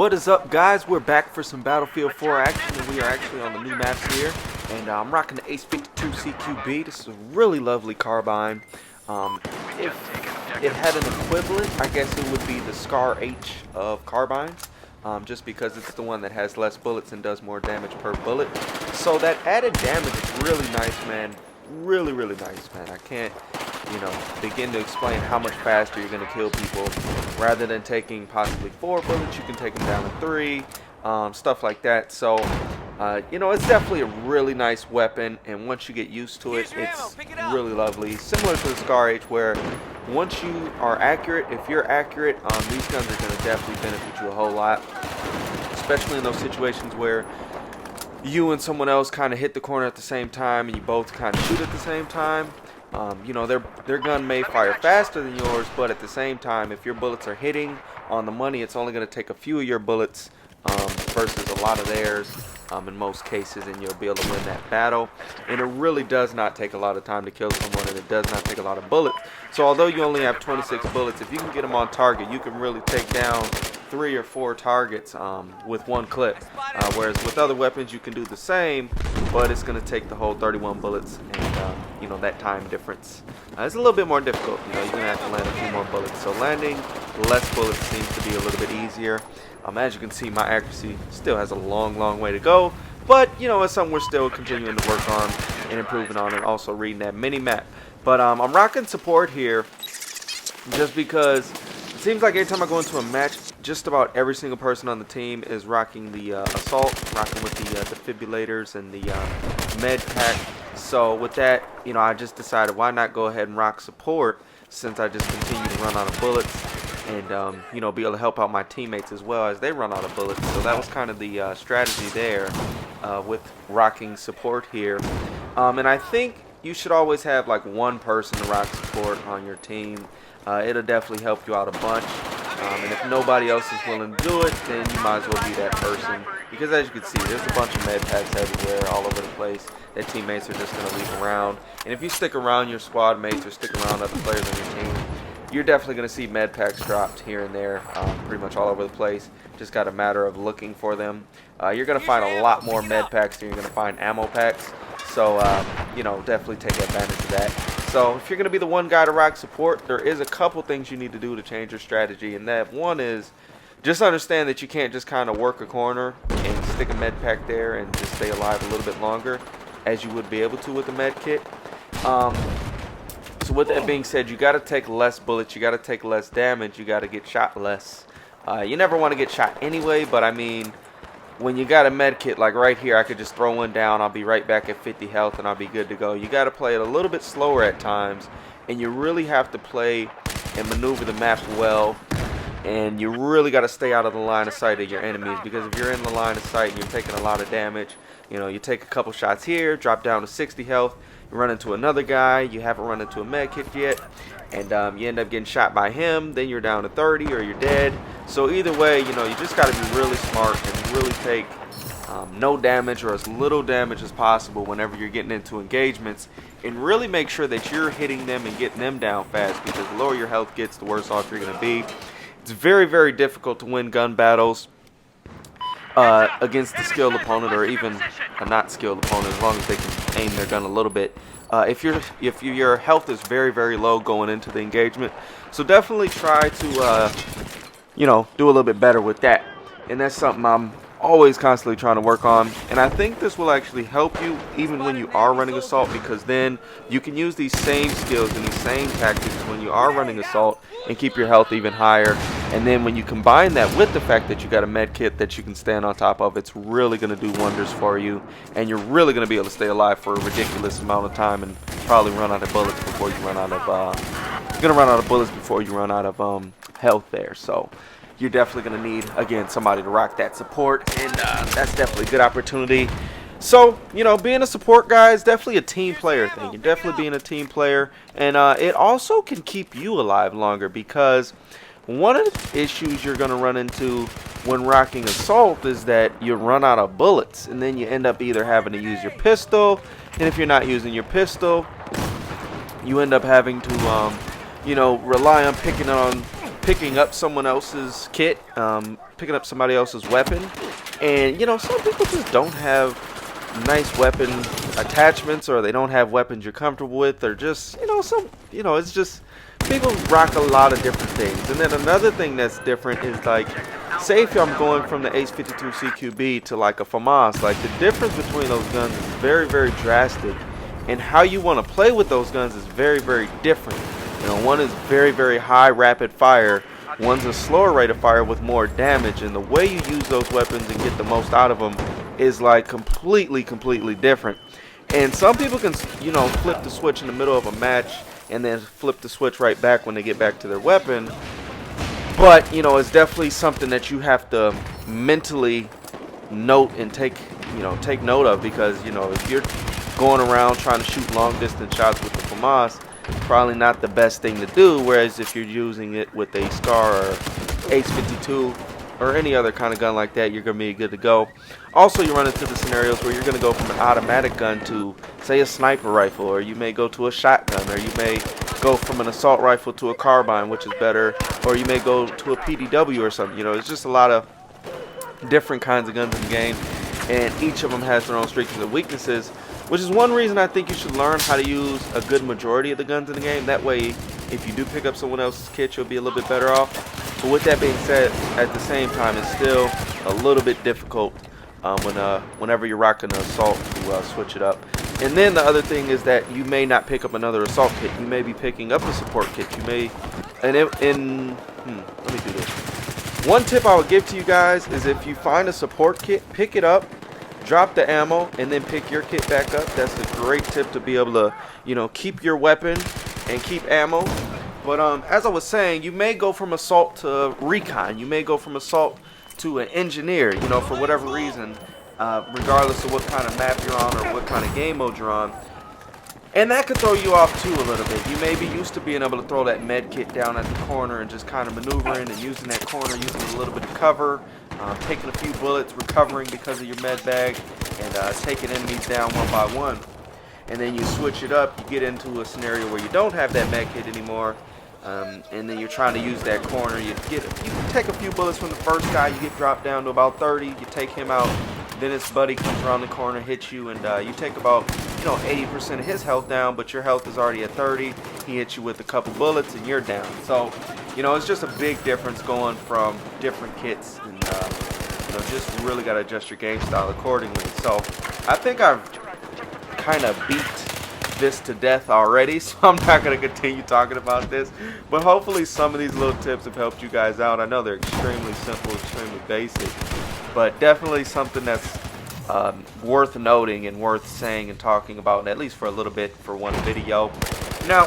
What is up, guys? We're back for some Battlefield 4 action, and we are actually on the new maps here. And I'm rocking the Ace 52 CQB. This is a really lovely carbine. If it had an equivalent, I guess it would be the Scar H of carbines, just because it's the one that has less bullets and does more damage per bullet. So that added damage is really nice, man. Really nice, man. I can't, begin to explain how much faster you're going to kill people. Rather than taking possibly 4 bullets, you can take them down to 3, stuff like that. So, it's definitely a really nice weapon, and once you get used to it, it's really lovely. Similar to the Scar H, where once you are accurate, if you're accurate, these guns are going to definitely benefit you a whole lot, especially in those situations where you and someone else kind of hit the corner at the same time and you both kind of shoot at the same time. Their gun may fire faster than yours, but at the same time, if your bullets are hitting on the money, it's only going to take a few of your bullets versus a lot of theirs in most cases, and you'll be able to win that battle. And it really does not take a lot of time to kill someone, and it does not take a lot of bullets. So although you only have 26 bullets, if you can get them on target, you can really take down 3 or 4 targets with one clip. Whereas with other weapons, you can do the same, but it's going to take the whole 31 bullets, and that time difference. It's a little bit more difficult. You're going to have to land a few more bullets. So landing less bullets seems to be a little bit easier. As you can see, my accuracy still has a long way to go, but it's something we're still continuing to work on and improving on, and also reading that mini map. But I'm rocking support here just because it seems like every time I go into a match, just about every single person on the team is rocking the assault, rocking with the defibrillators and the med pack. So with that, I just decided, why not go ahead and rock support, since I just continue to run out of bullets, and be able to help out my teammates as well as they run out of bullets. So that was kind of the strategy there with rocking support here. And I think you should always have like one person to rock support on your team. It'll definitely help you out a bunch. And if nobody else is willing to do it, then you might as well be that person. Because as you can see, there's a bunch of med packs everywhere, all over the place, that teammates are just going to leave around. And if you stick around your squad mates or stick around other players on your team, you're definitely going to see med packs dropped here and there, pretty much all over the place. Just got a matter of looking for them. You're going to find a lot more med packs than you're going to find ammo packs. So, definitely take advantage of that. So if you're going to be the one guy to rock support, there is a couple things you need to do to change your strategy. And that one is just understand that you can't just kind of work a corner and stick a med pack there and just stay alive a little bit longer as you would be able to with the med kit. So with that being said, you got to take less bullets, you got to take less damage, you got to get shot less. You never want to get shot anyway, but I mean, when you got a med kit, like right here, I could just throw one down, I'll be right back at 50 health and I'll be good to go. You got to play it a little bit slower at times, and you really have to play and maneuver the maps well, and you really got to stay out of the line of sight of your enemies, because if you're in the line of sight and you're taking a lot of damage, you take a couple shots here, drop down to 60 health, you run into another guy, you haven't run into a med kit yet, and you end up getting shot by him, then you're down to 30 or you're dead. So either way, you just got to be really smart and really take no damage or as little damage as possible whenever you're getting into engagements, and really make sure that you're hitting them and getting them down fast, because the lower your health gets, the worse off you're going to be. It's very difficult to win gun battles against a skilled opponent, or even a not skilled opponent, as long as they can aim their gun a little bit. If your health is very low going into the engagement, so definitely try to do a little bit better with that. And that's something I'm always constantly trying to work on, and I think this will actually help you even when you are running assault, because then you can use these same skills and these same tactics when you are running assault and keep your health even higher. And then when you combine that with the fact that you got a med kit that you can stand on top of, it's really going to do wonders for you, and you're really going to be able to stay alive for a ridiculous amount of time and probably run out of bullets before you run out of health there. So you're definitely going to need, again, somebody to rock that support, and that's definitely a good opportunity. So, being a support guy is definitely a team player thing. You're definitely being a team player, and it also can keep you alive longer, because one of the issues you're going to run into when rocking assault is that you run out of bullets, and then you end up either having to use your pistol, and if you're not using your pistol, you end up having to, rely on picking on picking up someone else's kit, picking up somebody else's weapon. And, you know, some people just don't have nice weapon attachments, or they don't have weapons you're comfortable with, or just, it's just people rock a lot of different things. And then another thing that's different is, like, say if I'm going from the Ace-52 CQB to like a FAMAS, like the difference between those guns is very, very drastic, and how you want to play with those guns is very, very different. You know, one is very, very high rapid fire, one's a slower rate of fire with more damage, and the way you use those weapons and get the most out of them is like completely different. And some people can, you know, flip the switch in the middle of a match and then flip the switch right back when they get back to their weapon. But, you know, it's definitely something that you have to mentally note and take note of, because, you know, if you're going around trying to shoot long distance shots with the FAMAS, probably not the best thing to do. Whereas if you're using it with a SCAR or Ace-52 or any other kind of gun like that, you're going to be good to go. Also, you run into the scenarios where you're going to go from an automatic gun to, say, a sniper rifle, or you may go to a shotgun, or you may go from an assault rifle to a carbine, which is better, or you may go to a PDW or something. You know, it's just a lot of different kinds of guns in the game, and each of them has their own strengths and weaknesses, which is one reason I think you should learn how to use a good majority of the guns in the game. That way, if you do pick up someone else's kit, you'll be a little bit better off. But with that being said, at the same time, it's still a little bit difficult whenever you're rocking an assault to switch it up. And then the other thing is that you may not pick up another assault kit. You may be picking up a support kit. You may, let me do this. One tip I would give to you guys is, if you find a support kit, pick it up, drop the ammo, and then pick your kit back up. That's a great tip to be able to, you know, keep your weapon and keep ammo. But as I was saying, you may go from assault to recon. You may go from assault to an engineer, you know, for whatever reason, regardless of what kind of map you're on or what kind of game mode you're on. And that could throw you off too a little bit. You may be used to being able to throw that med kit down at the corner and just kind of maneuvering and using that corner, using a little bit of cover, taking a few bullets, recovering because of your med bag, and taking enemies down one by one. And then you switch it up, you get into a scenario where you don't have that med kit anymore, and then you're trying to use that corner. You take a few bullets from the first guy, you get dropped down to about 30, you take him out, then his buddy comes around the corner, hits you, and you take about, 80% of his health down, but your health is already at 30. He hits you with a couple bullets and you're down. So, it's just a big difference going from different kits, and just really got to adjust your game style accordingly. So I think I've kind of beat this to death already, so I'm not going to continue talking about this, but hopefully some of these little tips have helped you guys out. I know they're extremely simple, extremely basic, but definitely something that's worth noting and worth saying and talking about, at least for a little bit for one video. Now,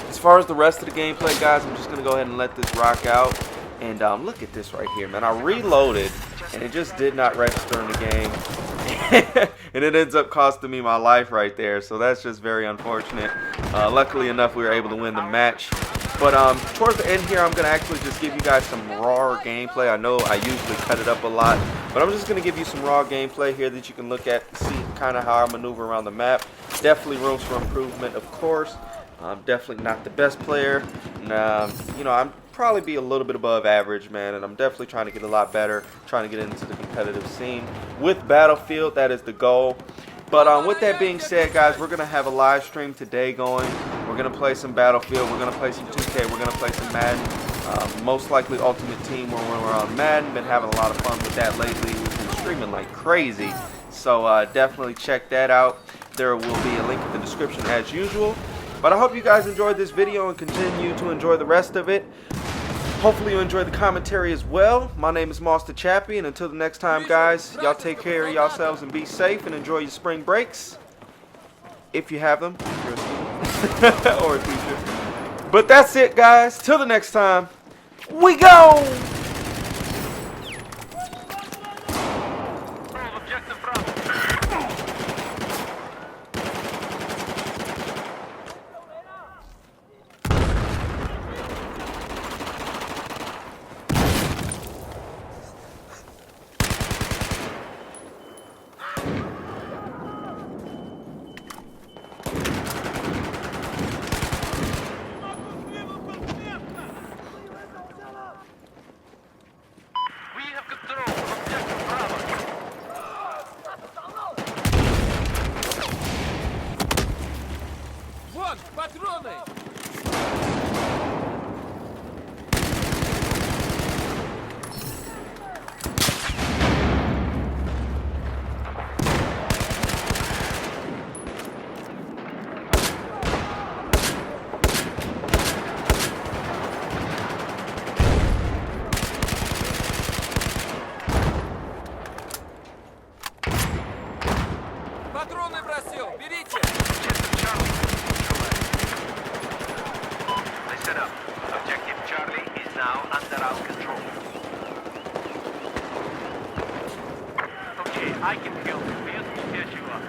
as far as the rest of the gameplay, guys, I'm just going to go ahead and let this rock out. And look at this right here, man. I reloaded, and it just did not register in the game. And it ends up costing me my life right there. So that's just very unfortunate. Luckily enough, we were able to win the match. But towards the end here, I'm going to actually just give you guys some raw gameplay. I know I usually cut it up a lot, but I'm just going to give you some raw gameplay here that you can look at, see kind of how I maneuver around the map. Definitely rooms for improvement, of course. I'm definitely not the best player. And, I'm probably be a little bit above average, man, and I'm definitely trying to get a lot better, trying to get into the competitive scene with Battlefield. That is the goal. But with that being said, guys, we're going to have a live stream today going. We're going to play some Battlefield. We're going to play some 2K. We're going to play some Madden. Most likely Ultimate Team when we're on Madden. Been having a lot of fun with that lately. We've been streaming like crazy. So definitely check that out. There will be a link in the description as usual. But I hope you guys enjoyed this video and continue to enjoy the rest of it. Hopefully you enjoyed the commentary as well. My name is Master Chappie, and until the next time, guys, y'all take care of yourselves and be safe and enjoy your spring breaks. If you have them. Or a teacher. But that's it, guys. Till the next time, we go! Патроны просил, берите! Objective Charlie neutralized. Listen up. Objective Charlie is now under our control. Okay, I can help you. Let me catch you up.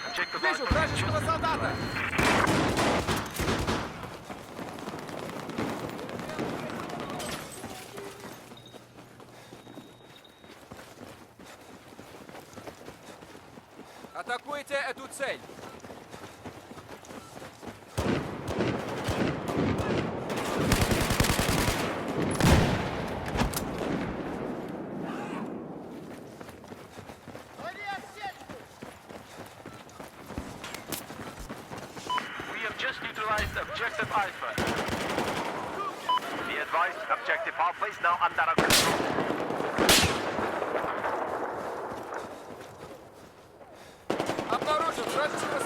Objective Вижу Alpha вражеского солдата! Атакуйте эту цель! We have just neutralized Objective Alpha. Be advised, Objective Alpha is now under our control. Обнаружен вражеского